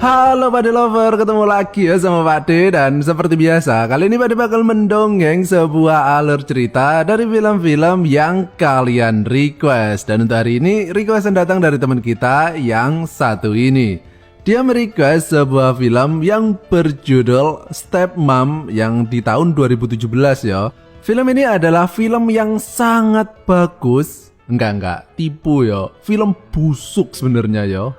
Halo Pade Lover, ketemu lagi ya sama Pade. Dan seperti biasa, kali ini Pade bakal mendongeng sebuah alur cerita dari film-film yang kalian request. Dan untuk hari ini, request yang datang dari teman kita yang satu ini. Dia merequest sebuah film yang berjudul Stepmom yang di tahun 2017 ya. Film ini adalah film yang sangat bagus. Enggak, tipu ya. Film busuk sebenarnya ya.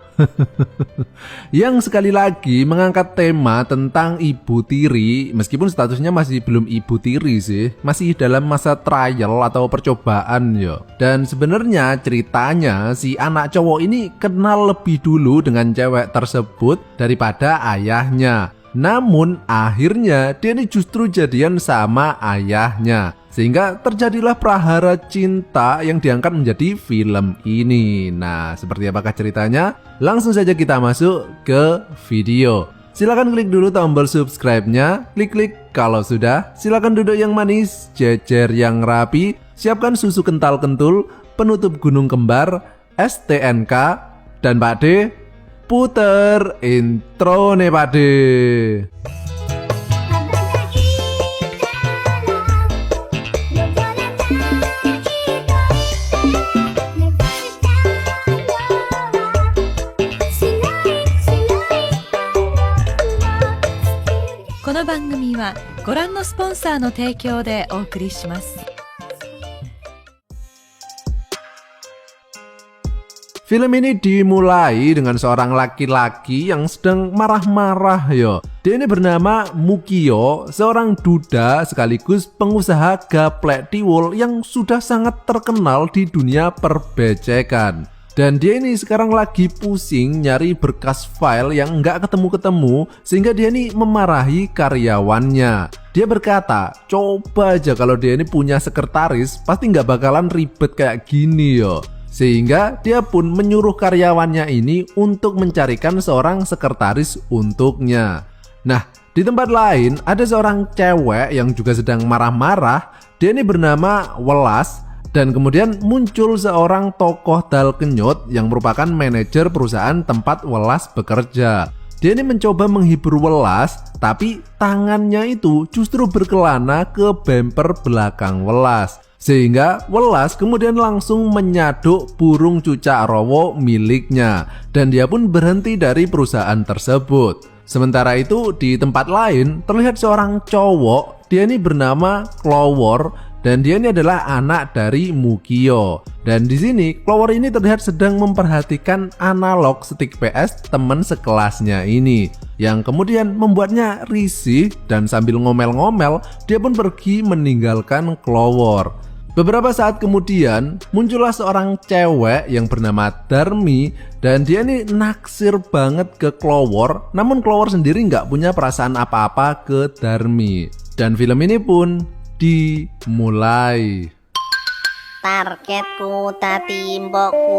Yang sekali lagi mengangkat tema tentang ibu tiri, meskipun statusnya masih belum ibu tiri sih, masih dalam masa trial atau percobaan ya. Dan sebenarnya ceritanya si anak cowok ini kenal lebih dulu dengan cewek tersebut daripada ayahnya. Namun akhirnya dia ini justru jadian sama ayahnya, sehingga terjadilah prahara cinta yang diangkat menjadi film ini. Nah, seperti apakah ceritanya? Langsung saja kita masuk ke video. Silahkan klik dulu tombol subscribe-nya, klik kalau sudah. Silahkan duduk yang manis, jejer yang rapi, siapkan susu kental kentul, penutup gunung kembar, STNK, dan Pak D, puter intro nih Pak D. Film ini dimulai dengan seorang laki-laki yang sedang marah-marah yo. Dia ini bernama Mukio, seorang duda sekaligus pengusaha gaplek tiwul yang sudah sangat terkenal di dunia perbecekan. Dan dia ini sekarang lagi pusing nyari berkas file yang nggak ketemu-ketemu, sehingga dia ini memarahi karyawannya. Dia berkata, coba aja kalau dia ini punya sekretaris, pasti nggak bakalan ribet kayak gini yo. Sehingga dia pun menyuruh karyawannya ini untuk mencarikan seorang sekretaris untuknya. Nah, di tempat lain ada seorang cewek yang juga sedang marah-marah. Dia ini bernama Welas. Dan kemudian muncul seorang tokoh dal kenyot yang merupakan manajer perusahaan tempat Welas bekerja. Dia ini mencoba menghibur Welas, tapi tangannya itu justru berkelana ke bemper belakang Welas. Sehingga Welas kemudian langsung menyaduk burung cucak rowo miliknya. Dan dia pun berhenti dari perusahaan tersebut. Sementara itu di tempat lain terlihat seorang cowok. Dia ini bernama Clover. Dan dia ini adalah anak dari Mukio. Dan di sini Clover ini terlihat sedang memperhatikan analog stick PS teman sekelasnya ini, yang kemudian membuatnya risih. Dan sambil ngomel-ngomel, dia pun pergi meninggalkan Clover. Beberapa saat kemudian muncullah seorang cewek yang bernama Darmi. Dan dia ini naksir banget ke Clover. Namun Clover sendiri nggak punya perasaan apa-apa ke Darmi. Dan film ini pun dimulai. Targetku tadi mbokku.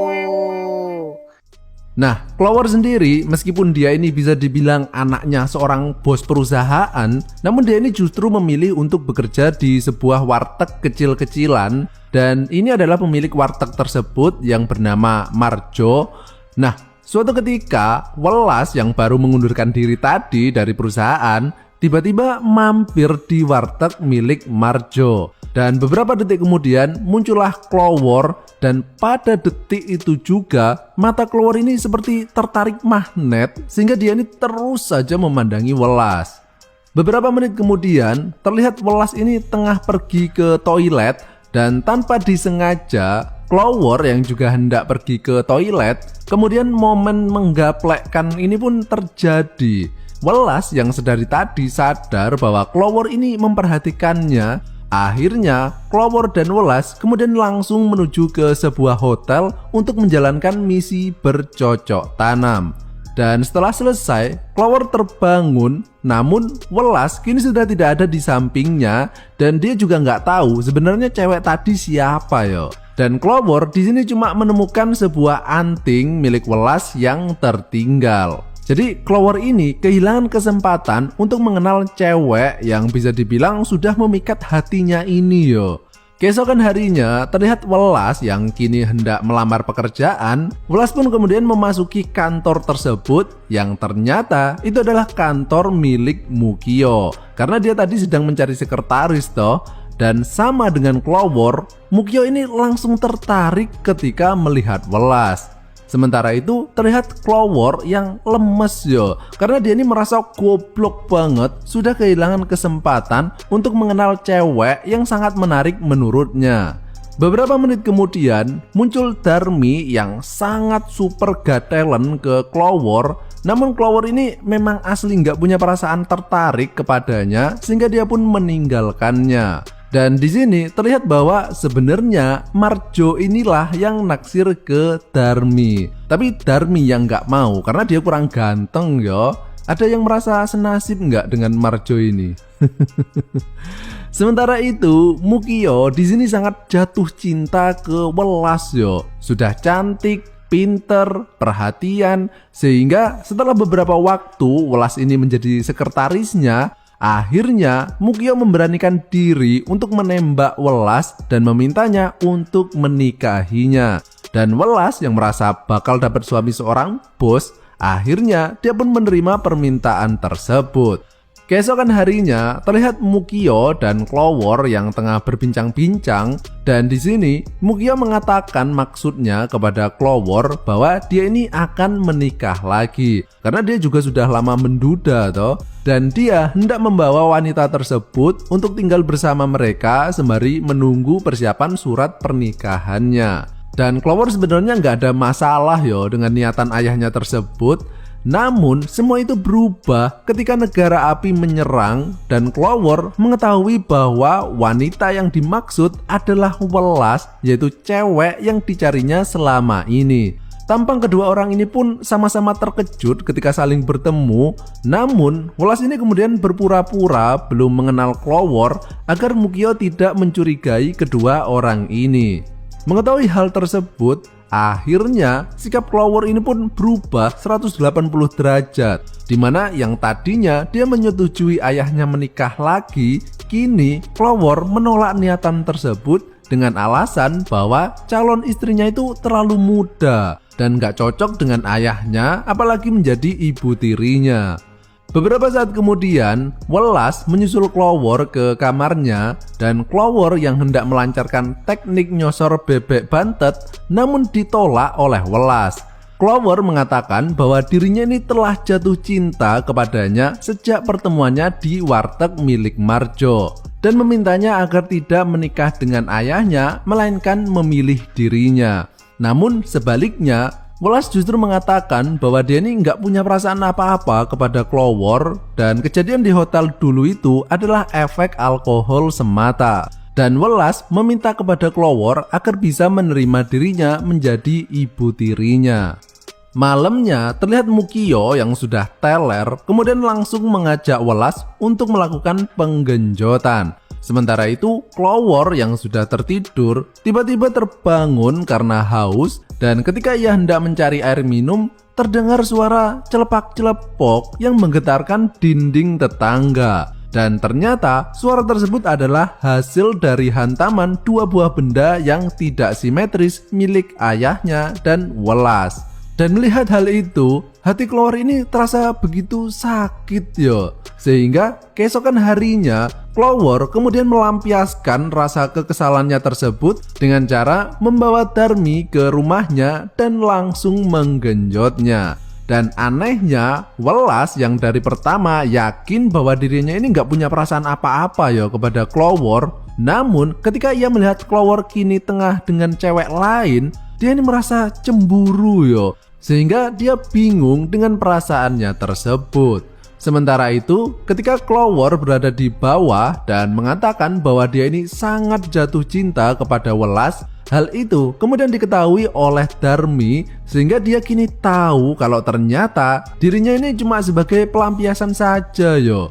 Nah, Clover sendiri meskipun dia ini bisa dibilang anaknya seorang bos perusahaan, namun dia ini justru memilih untuk bekerja di sebuah warteg kecil-kecilan. Dan ini adalah pemilik warteg tersebut yang bernama Marjo. Nah, suatu ketika Welas yang baru mengundurkan diri tadi dari perusahaan tiba-tiba mampir di warteg milik Marjo. Dan beberapa detik kemudian muncullah Clover. Dan pada detik itu juga mata Clover ini seperti tertarik magnet, sehingga dia ini terus saja memandangi Welas. Beberapa menit kemudian terlihat Welas ini tengah pergi ke toilet. Dan tanpa disengaja Clover yang juga hendak pergi ke toilet, kemudian momen menggaplekkan ini pun terjadi. Welas yang sedari tadi sadar bahwa Clover ini memperhatikannya. Akhirnya Clover dan Welas kemudian langsung menuju ke sebuah hotel untuk menjalankan misi bercocok tanam. Dan setelah selesai, Clover terbangun. Namun Welas kini sudah tidak ada di sampingnya. Dan dia juga nggak tahu sebenarnya cewek tadi siapa yo. Dan Clover di sini cuma menemukan sebuah anting milik Welas yang tertinggal. Jadi Clover ini kehilangan kesempatan untuk mengenal cewek yang bisa dibilang sudah memikat hatinya ini yo. Keesokan harinya, terlihat Welas yang kini hendak melamar pekerjaan. Welas pun kemudian memasuki kantor tersebut yang ternyata itu adalah kantor milik Mukio. Karena dia tadi sedang mencari sekretaris toh. Dan sama dengan Clover, Mukio ini langsung tertarik ketika melihat Welas. Sementara itu terlihat Clover yang lemes yo, karena dia ini merasa goblok banget sudah kehilangan kesempatan untuk mengenal cewek yang sangat menarik menurutnya. Beberapa menit kemudian muncul Darmi yang sangat super got talent ke Clover. Namun Clover ini memang asli nggak punya perasaan tertarik kepadanya sehingga dia pun meninggalkannya. Dan di sini terlihat bahwa sebenarnya Marjo inilah yang naksir ke Darmi. Tapi Darmi yang nggak mau karena dia kurang ganteng yo. Ada yang merasa senasib nggak dengan Marjo ini? Sementara itu Mukio di sini sangat jatuh cinta ke Welas yo. Sudah cantik, pinter, perhatian, sehingga setelah beberapa waktu Welas ini menjadi sekretarisnya. Akhirnya Mukio memberanikan diri untuk menembak Welas dan memintanya untuk menikahinya. Dan Welas yang merasa bakal dapat suami seorang bos, akhirnya dia pun menerima permintaan tersebut. Keesokan harinya terlihat Mukio dan Clover yang tengah berbincang-bincang, dan di sini Mukio mengatakan maksudnya kepada Clover bahwa dia ini akan menikah lagi karena dia juga sudah lama menduda toh, dan dia hendak membawa wanita tersebut untuk tinggal bersama mereka sembari menunggu persiapan surat pernikahannya. Dan Clover sebenarnya nggak ada masalah yo dengan niatan ayahnya tersebut. Namun semua itu berubah ketika negara api menyerang dan Clover mengetahui bahwa wanita yang dimaksud adalah Welas, yaitu cewek yang dicarinya selama ini. Tampang kedua orang ini pun sama-sama terkejut ketika saling bertemu. Namun Welas ini kemudian berpura-pura belum mengenal Clover agar Mukio tidak mencurigai kedua orang ini. Mengetahui hal tersebut, akhirnya sikap Clover ini pun berubah 180 derajat, dimana yang tadinya dia menyetujui ayahnya menikah lagi, kini Clover menolak niatan tersebut dengan alasan bahwa calon istrinya itu terlalu muda dan gak cocok dengan ayahnya, apalagi menjadi ibu tirinya. Beberapa saat kemudian, Welas menyusul Clover ke kamarnya dan Clover yang hendak melancarkan teknik nyosor bebek bantet namun ditolak oleh Welas. Clover mengatakan bahwa dirinya ini telah jatuh cinta kepadanya sejak pertemuannya di warteg milik Marjo dan memintanya agar tidak menikah dengan ayahnya melainkan memilih dirinya. Namun sebaliknya, Welas justru mengatakan bahwa dia ini nggak punya perasaan apa-apa kepada Clover dan kejadian di hotel dulu itu adalah efek alkohol semata. Dan Welas meminta kepada Clover agar bisa menerima dirinya menjadi ibu tirinya. Malamnya terlihat Mukio yang sudah teler kemudian langsung mengajak Welas untuk melakukan penggenjotan. Sementara itu Clover yang sudah tertidur tiba-tiba terbangun karena haus, dan ketika ia hendak mencari air minum terdengar suara celepak-celepok yang menggetarkan dinding tetangga. Dan ternyata suara tersebut adalah hasil dari hantaman dua buah benda yang tidak simetris milik ayahnya dan Welas. Dan melihat hal itu, hati Clover ini terasa begitu sakit yo. Sehingga keesokan harinya Clover kemudian melampiaskan rasa kekesalannya tersebut dengan cara membawa Darmi ke rumahnya dan langsung menggenjotnya. Dan anehnya, Welas yang dari pertama yakin bahwa dirinya ini nggak punya perasaan apa-apa yo kepada Clover. Namun ketika ia melihat Clover kini tengah dengan cewek lain, dia ini merasa cemburu yo. Sehingga dia bingung dengan perasaannya tersebut. Sementara itu, ketika Clover berada di bawah dan mengatakan bahwa dia ini sangat jatuh cinta kepada Welas, hal itu kemudian diketahui oleh Darmi sehingga dia kini tahu kalau ternyata dirinya ini cuma sebagai pelampiasan saja yo.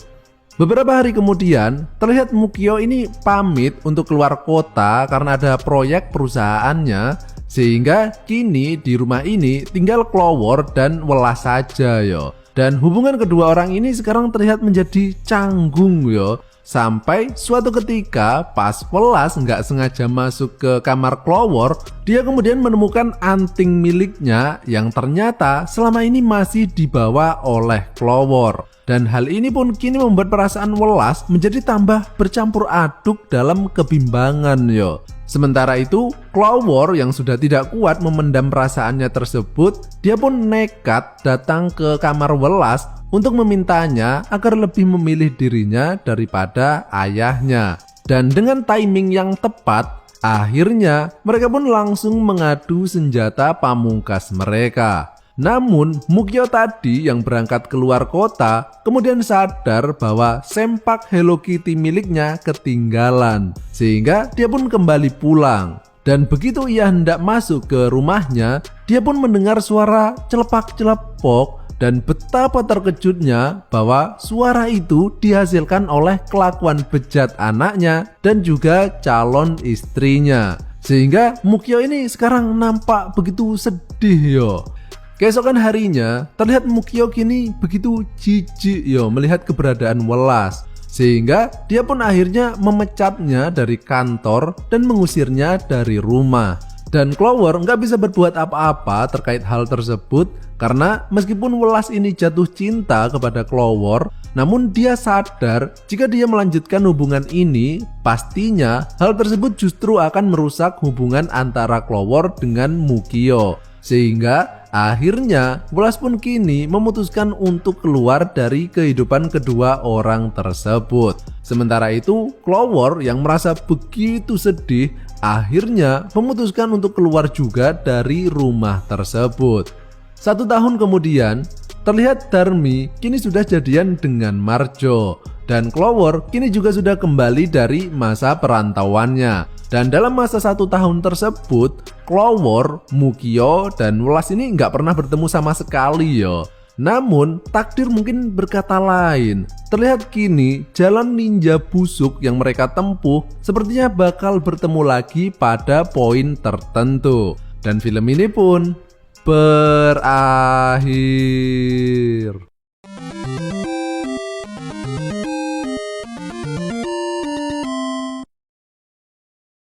Beberapa hari kemudian, terlihat Mukio ini pamit untuk keluar kota karena ada proyek perusahaannya. Sehingga kini di rumah ini tinggal Clover dan Welas saja yo. Dan hubungan kedua orang ini sekarang terlihat menjadi canggung yo. Sampai suatu ketika pas Welas nggak sengaja masuk ke kamar Clover, dia kemudian menemukan anting miliknya yang ternyata selama ini masih dibawa oleh Clover. Dan hal ini pun kini membuat perasaan Welas menjadi tambah bercampur aduk dalam kebimbangan yo. Sementara itu, Clover yang sudah tidak kuat memendam perasaannya tersebut, dia pun nekat datang ke kamar Welas untuk memintanya agar lebih memilih dirinya daripada ayahnya. Dan dengan timing yang tepat, akhirnya mereka pun langsung mengadu senjata pamungkas mereka. Namun, Mukyo tadi yang berangkat keluar kota kemudian sadar bahwa sempak Hello Kitty miliknya ketinggalan, sehingga dia pun kembali pulang. Dan begitu ia hendak masuk ke rumahnya, dia pun mendengar suara celepak-celepok, dan betapa terkejutnya bahwa suara itu dihasilkan oleh kelakuan bejat anaknya dan juga calon istrinya. Sehingga Mukyo ini sekarang nampak begitu sedih yo. Keesokan harinya, terlihat Mukyo kini begitu jijik yo melihat keberadaan Welas, sehingga dia pun akhirnya memecatnya dari kantor dan mengusirnya dari rumah. Dan Clover nggak bisa berbuat apa-apa terkait hal tersebut karena meskipun Welas ini jatuh cinta kepada Clover, namun dia sadar jika dia melanjutkan hubungan ini, pastinya hal tersebut justru akan merusak hubungan antara Clover dengan Mukyo. Sehingga akhirnya Welas pun kini memutuskan untuk keluar dari kehidupan kedua orang tersebut. Sementara itu Clover yang merasa begitu sedih akhirnya memutuskan untuk keluar juga dari rumah tersebut. 1 tahun kemudian terlihat Darmi kini sudah jadian dengan Marjo, dan Clover kini juga sudah kembali dari masa perantauannya. Dan dalam masa 1 tahun tersebut, Clover, Mukyo, dan Welas ini nggak pernah bertemu sama sekali yo. Namun takdir mungkin berkata lain. Terlihat kini jalan ninja busuk yang mereka tempuh sepertinya bakal bertemu lagi pada poin tertentu. Dan film ini pun berakhir.